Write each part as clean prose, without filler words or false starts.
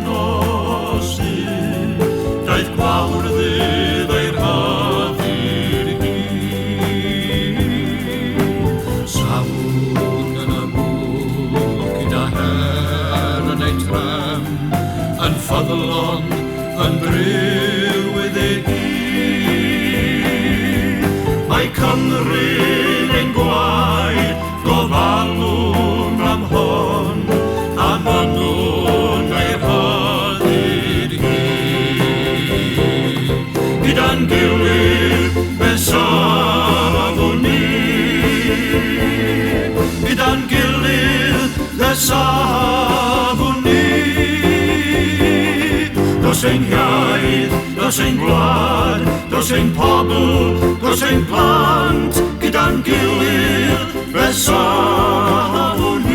nosi, daeth gwawrddydd ei rhoddir hi. Safwn yn y bwch gyda her yn ei trefn, yn ffyddlon, yn bryw iddi hi. Mae Cymru ein gwaed, gofalwn am hon, a mynwn ei rhoddir hi. Gyda'n gilydd fe safwn ni, gyda'n gilydd fe safwn ni. Dos ein iaith, dos ein gwlad, dos ein pobl, dos ein plant, gyda'n gilydd fe safwn ni.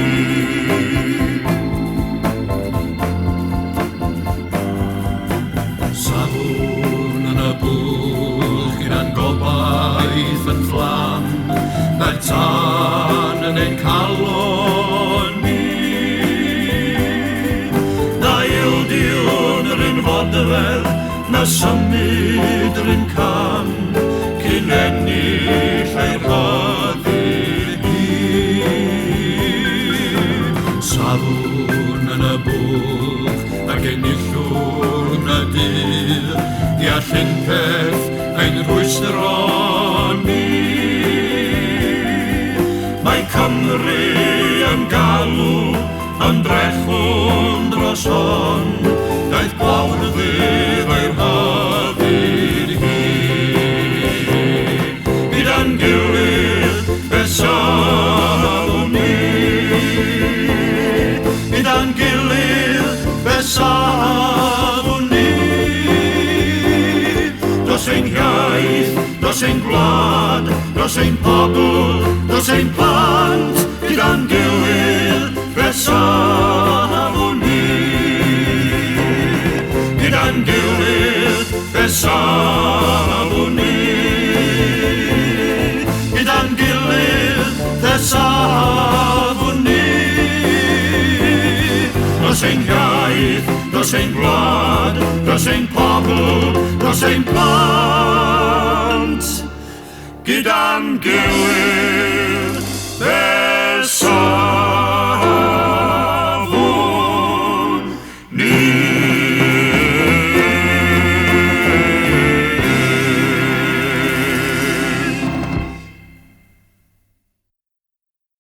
Safwn yn y bwch gyda'n gobaith yn fflam, mae'r tan yn ein calon ni. Na ildiwn yr un fodfel, na symud yr un cam, cyn ennill ei rhoddir hi. Safwn yn y bwch ac enillwn y dydd, deall unpeth ein rwystro ni. Mae Cymru yn galw, yn drechwn dros hon, daeth gwawrddydd ei rhoddir hi. Gyda'n gilydd fe safwn ni, gyda'n gilydd fe safwn ni. Dos ein iaith, dos ein gwlad, dos ein pobl, dos ein plant, gyda'n gilydd fe safwn ni. Gyda'n gilydd fe safwn ni, gyda'n gilydd fe safwn ni. Dos ein iaith, dos ein gwlad, dos ein pobl, dos ein plant, gyda'n gilydd fe safwn ni.